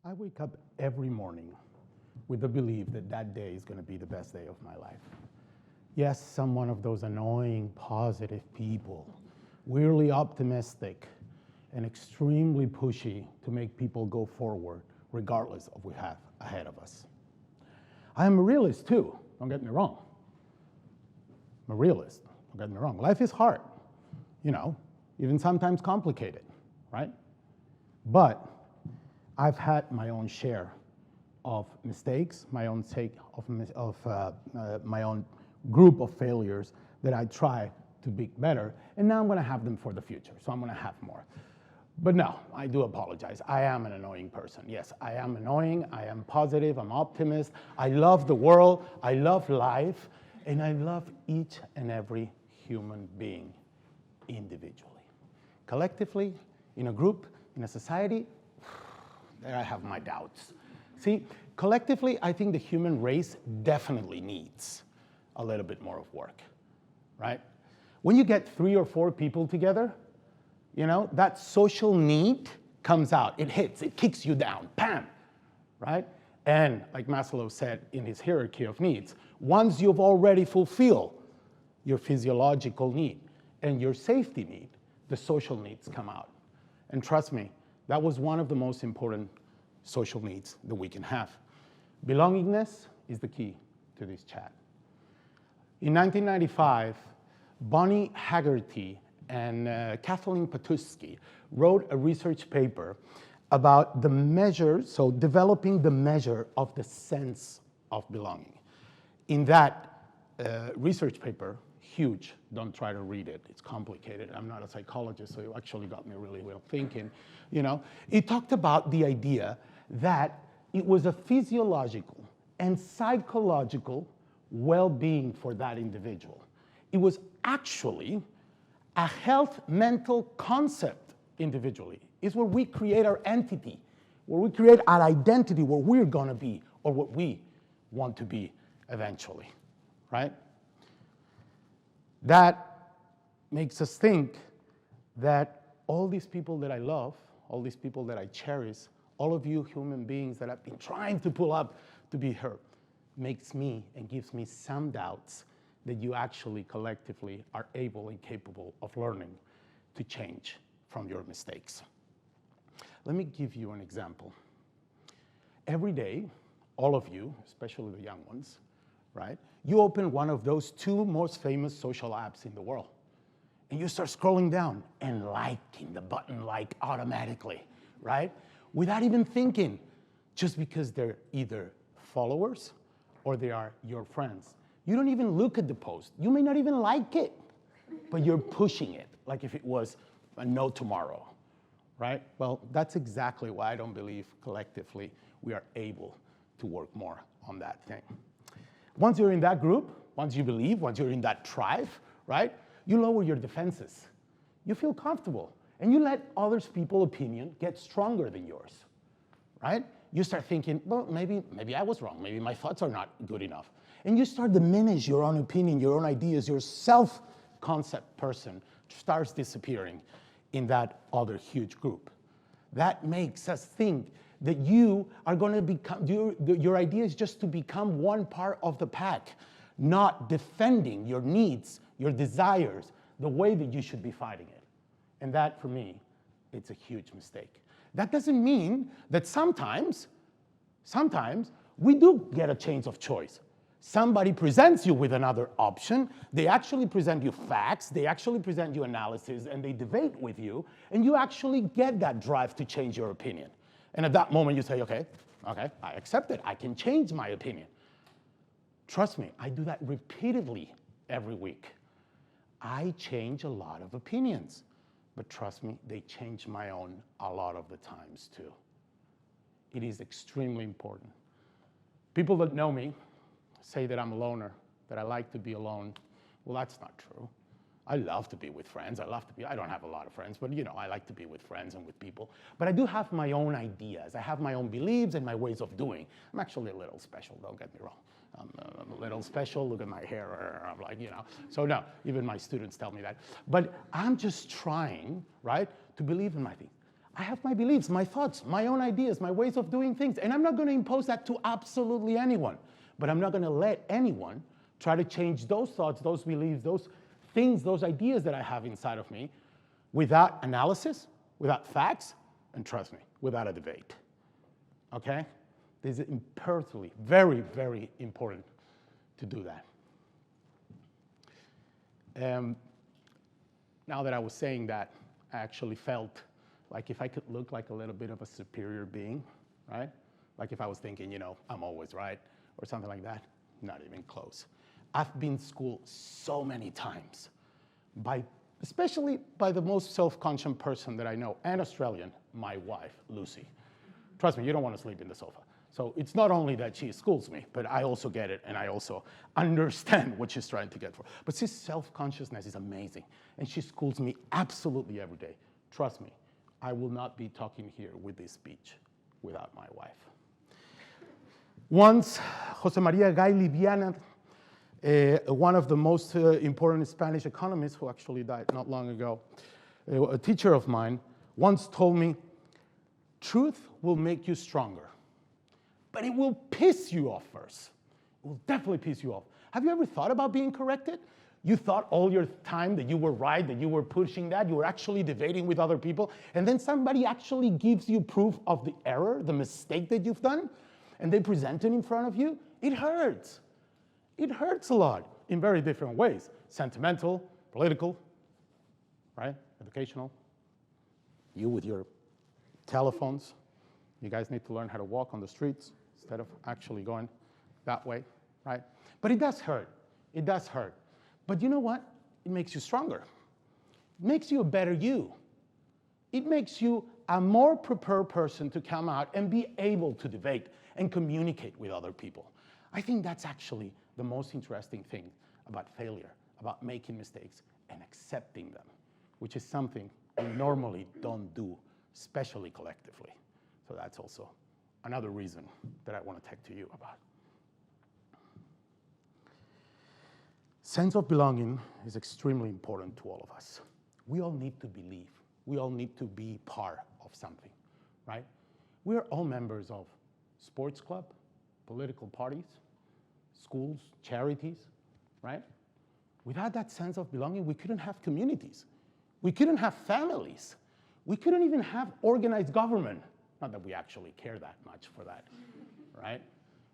I wake up every morning with the belief that that day is going to be the best day of my life. Yes, I'm one of those annoying, positive people, weirdly optimistic, and extremely pushy to make people go forward, regardless of what we have ahead of us. I am a realist too, don't get me wrong. I'm a realist, don't get me wrong. Life is hard, even sometimes complicated, right? But I've had my own share of mistakes, my own my own group of failures that I try to be better, and now I'm going to have them for the future, so I'm going to have more. But no, I do apologize. I am an annoying person. Yes, I am annoying, I am positive, I'm optimist, I love the world, I love life, and I love each and every human being individually. Collectively, in a group, in a society, there I have my doubts. See, collectively, I think the human race definitely needs a little bit more of work, right? When you get 3 or 4 people together, that social need comes out. It hits, it kicks you down, bam, right? And like Maslow said in his hierarchy of needs, once you've already fulfilled your physiological need and your safety need, the social needs come out. And trust me, that was one of the most important social needs that we can have. Belongingness is the key to this chat. In 1995, Bonnie Haggerty and Kathleen Patuski wrote a research paper about the measure, so developing the measure of the sense of belonging. In that research paper, huge, don't try to read it, it's complicated, I'm not a psychologist, so it actually got me really well thinking, It talked about the idea that it was a physiological and psychological well-being for that individual. It was actually a health mental concept individually. It's where we create our entity, where we create our identity, where we're gonna be, or what we want to be eventually, right? That makes us think that all these people that I love, all these people that I cherish, all of you human beings that I've been trying to pull up to be heard, makes me and gives me some doubts that you actually collectively are able and capable of learning to change from your mistakes. Let me give you an example. Every day, all of you, especially the young ones, right? You open one of those 2 most famous social apps in the world, and you start scrolling down and liking the button like automatically, right? Without even thinking, just because they're either followers or they are your friends. You don't even look at the post. You may not even like it, but you're pushing it like if it was a no tomorrow, right? Well, that's exactly why I don't believe collectively we are able to work more on that thing. Once you're in that group, once you believe, once you're in that tribe, right? You lower your defenses. You feel comfortable, and you let others people's opinion get stronger than yours, right? You start thinking, well, maybe I was wrong. Maybe my thoughts are not good enough. And you start to diminish your own opinion, your own ideas, your self-concept person starts disappearing in that other huge group. That makes us think that you are going to become, your idea is just to become one part of the pack, not defending your needs, your desires, the way that you should be fighting it. And that, for me, it's a huge mistake. That doesn't mean that sometimes we do get a change of choice. Somebody presents you with another option, they actually present you facts, they actually present you analysis, and they debate with you, and you actually get that drive to change your opinion. And at that moment you say, okay, I accept it, I can change my opinion. Trust me, I do that repeatedly every week. I change a lot of opinions, but trust me, they change my own a lot of the times too. It is extremely important. People that know me say that I'm a loner, that I like to be alone. Well, that's not true. I love to be with friends. I don't have a lot of friends, but I like to be with friends and with people. But I do have my own ideas. I have my own beliefs and my ways of doing. I'm actually a little special, don't get me wrong. I'm a little special, look at my hair, I'm like, So no, even my students tell me that. But I'm just trying, right, to believe in my thing. I have my beliefs, my thoughts, my own ideas, my ways of doing things, and I'm not going to impose that to absolutely anyone. But I'm not going to let anyone try to change those thoughts, those beliefs, those things, those ideas that I have inside of me without analysis, without facts, and trust me, without a debate. Okay? This is imperatively very, very important to do that. Now that I was saying that, I actually felt like if I could look like a little bit of a superior being, right? Like if I was thinking, you know, I'm always right, or something like that, not even close. I've been schooled so many times, especially by the most self-conscious person that I know, and Australian, my wife, Lucy. Trust me, you don't want to sleep in the sofa. So it's not only that she schools me, but I also get it, and I also understand what she's trying to get for. But this self-consciousness is amazing, and she schools me absolutely every day. Trust me, I will not be talking here with this speech without my wife. Once, Jose Maria Gay Liviana, one of the most important Spanish economists who actually died not long ago, a teacher of mine, once told me, truth will make you stronger, but it will piss you off first. It will definitely piss you off. Have you ever thought about being corrected? You thought all your time that you were right, that you were pushing that, you were actually debating with other people, and then somebody actually gives you proof of the error, the mistake that you've done, and they present it in front of you. It hurts. It hurts a lot in very different ways. Sentimental, political, right? Educational. You with your telephones. You guys need to learn how to walk on the streets instead of actually going that way, right? But it does hurt. It does hurt. But you know what? It makes you stronger. It makes you a better you. It makes you a more prepared person to come out and be able to debate and communicate with other people. I think that's actually the most interesting thing about failure, about making mistakes and accepting them, which is something we normally don't do, especially collectively. So that's also another reason that I want to talk to you about. Sense of belonging is extremely important to all of us. We all need to believe. We all need to be part of something, right? We are all members of sports club, political parties, schools, charities, right? Without that sense of belonging, we couldn't have communities. We couldn't have families. We couldn't even have organized government. Not that we actually care that much for that, right?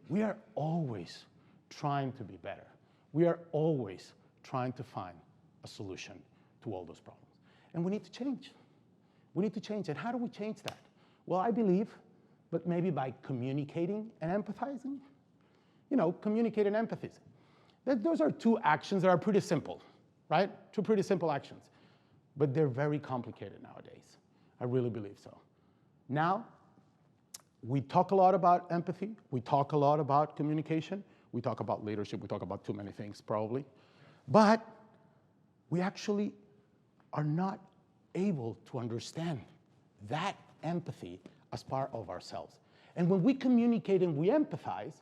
We are always trying to be better. We are always trying to find a solution to all those problems. And we need to change. We need to change. And how do we change that? Well, I believe, but maybe by communicating and empathizing. You know, communicate and empathize. Those are two actions that are pretty simple, right? Two pretty simple actions. But they're very complicated nowadays. I really believe so. Now, we talk a lot about empathy. We talk a lot about communication. We talk about leadership. We talk about too many things, probably. But we actually are not able to understand that empathy as part of ourselves. And when we communicate and we empathize,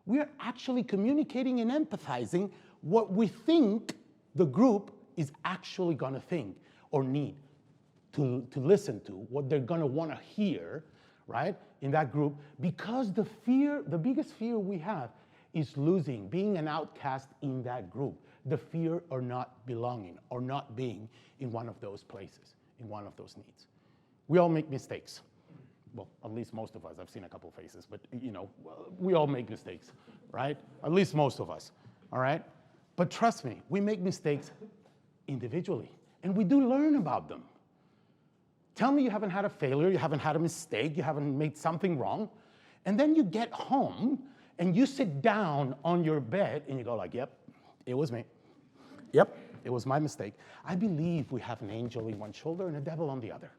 we are actually communicating and empathizing what we think the group is actually going to think or need to listen to, what they're going to want to hear, right, in that group. Because the biggest fear we have is losing, being an outcast in that group. The fear of not belonging or not being in one of those places, in one of those needs. We all make mistakes. Well, at least most of us. I've seen a couple faces, but you know, we all make mistakes, right? At least most of us, all right? But trust me, we make mistakes individually, and we do learn about them. Tell me you haven't had a failure, you haven't had a mistake, you haven't made something wrong, and then you get home and you sit down on your bed and you go like, yep, it was me. Yep, it was my mistake. I believe we have an angel in one shoulder and a devil on the other.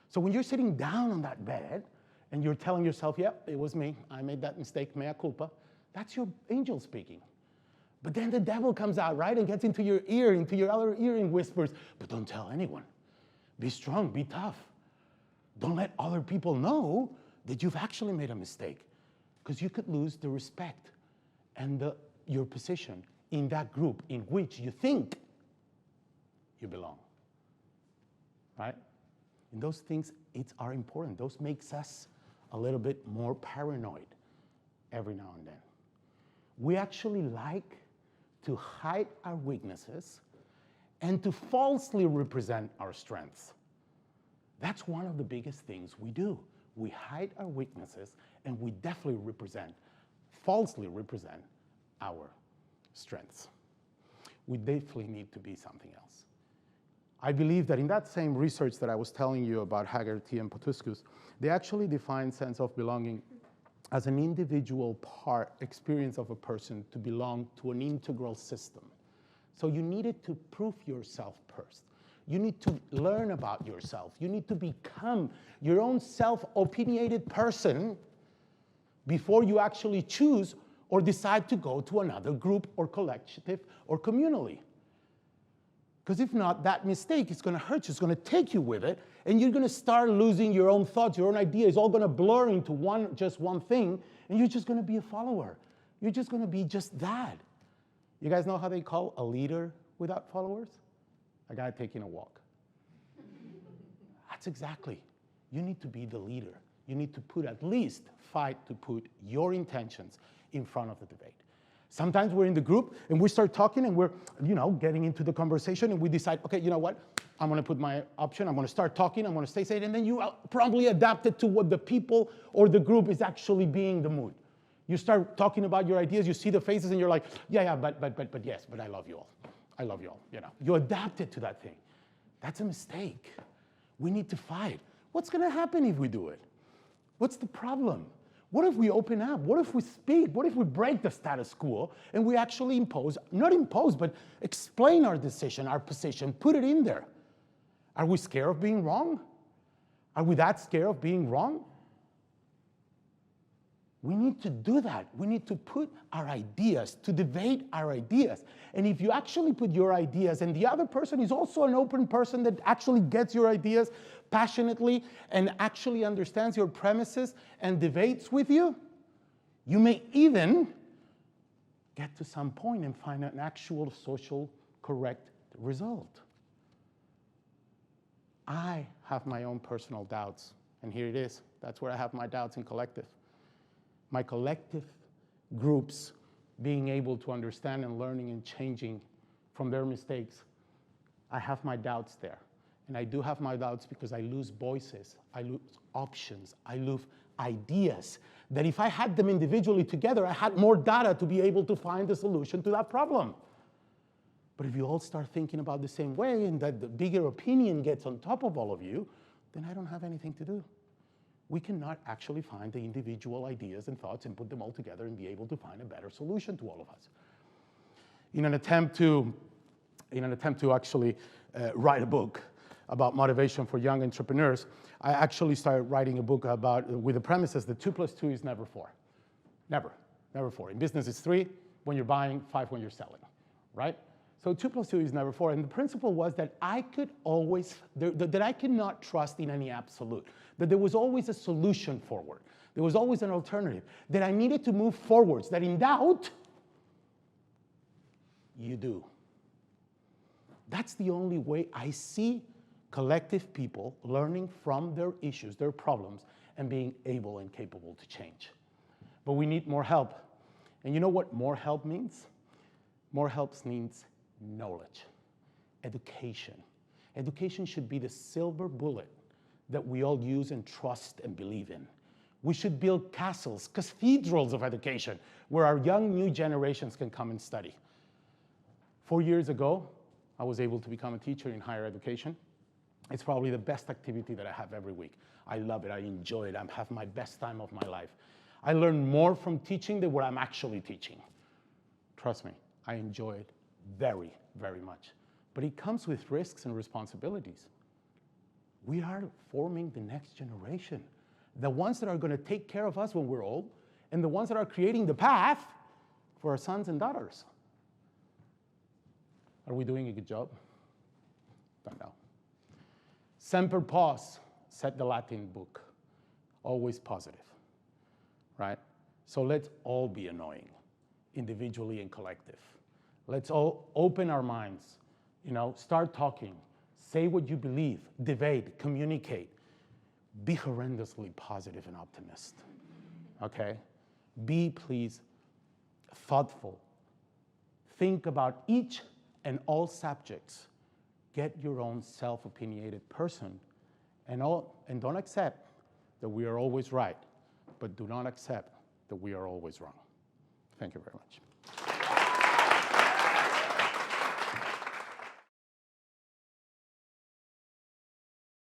So when you're sitting down on that bed and you're telling yourself, yep, it was me, I made that mistake, mea culpa, that's your angel speaking. But then the devil comes out, right, and gets into your ear, into your other ear and whispers, but don't tell anyone. Be strong, be tough. Don't let other people know that you've actually made a mistake, because you could lose the respect and your position in that group in which you think you belong, right? And those things are important. Those makes us a little bit more paranoid every now and then. We actually like to hide our weaknesses and to falsely represent our strengths. That's one of the biggest things we do. We hide our weaknesses and we definitely falsely represent our strengths. We definitely need to be something else. I believe that in that same research that I was telling you about Haggerty and Potuskus, they actually define sense of belonging as an individual experience of a person to belong to an integral system. So you needed to prove yourself first. You need to learn about yourself. You need to become your own self-opinionated person before you actually choose or decide to go to another group or collective or communally. Because if not, that mistake is going to hurt you. It's going to take you with it, and you're going to start losing your own thoughts, your own idea. It's all going to blur into just one thing, and you're just going to be a follower. You're just going to be just that. You guys know how they call a leader without followers? A guy taking a walk. That's exactly. You need to be the leader. You need to at least fight to put your intentions in front of the debate. Sometimes we're in the group and we start talking and we're, getting into the conversation and we decide, okay, you know what? I'm going to put my option. I'm going to start talking. I'm going to stay safe. And then you promptly adapt it to what the people or the group is actually being the mood. You start talking about your ideas. You see the faces and you're like, yeah, but yes, but I love you all. I love you all. You adapt it to that thing. That's a mistake. We need to fight. What's going to happen if we do it? What's the problem? What if we open up? What if we speak? What if we break the status quo and we actually not impose, but explain our decision, our position, put it in there? Are we scared of being wrong? Are we that scared of being wrong? We need to do that. We need to put our ideas, to debate our ideas. And if you actually put your ideas and the other person is also an open person that actually gets your ideas passionately and actually understands your premises and debates with you, you may even get to some point and find an actual social correct result. I have my own personal doubts, and here it is. That's where I have my doubts in collective. My collective groups being able to understand and learning and changing from their mistakes, I have my doubts there. And I do have my doubts because I lose voices, I lose options, I lose ideas that if I had them individually together, I had more data to be able to find the solution to that problem. But if you all start thinking about the same way and that the bigger opinion gets on top of all of you, then I don't have anything to do. We cannot actually find the individual ideas and thoughts and put them all together and be able to find a better solution to all of us. In an attempt to actually write a book about motivation for young entrepreneurs, I actually started writing a book with the premises that 2 + 2 is never 4. Never 4. In business, it's 3 when you're buying, 5 when you're selling, right? So 2 + 2 is never 4. And the principle was that I could always, that I could not trust in any absolute, that there was always a solution forward. There was always an alternative, that I needed to move forwards, that in doubt, you do. That's the only way I see collective people learning from their issues, their problems, and being able and capable to change. But we need more help. And you know what more help means? More help means knowledge, education. Education should be the silver bullet that we all use and trust and believe in. We should build castles, cathedrals of education, where our young new generations can come and study. 4 years ago, I was able to become a teacher in higher education. It's probably the best activity that I have every week. I love it, I enjoy it, I have my best time of my life. I learn more from teaching than what I'm actually teaching. Trust me, I enjoy it very, very much. But it comes with risks and responsibilities. We are forming the next generation, the ones that are going to take care of us when we're old, and the ones that are creating the path for our sons and daughters. Are we doing a good job? Don't know. Semper pos, said the Latin book. Always positive, right? So let's all be annoying, individually and collective. Let's all open our minds, start talking, Say what you believe, debate, communicate. Be horrendously positive and optimist, okay? Be, please, thoughtful. Think about each and all subjects. Get your own self-opinionated person, and don't accept that we are always right, but do not accept that we are always wrong. Thank you very much.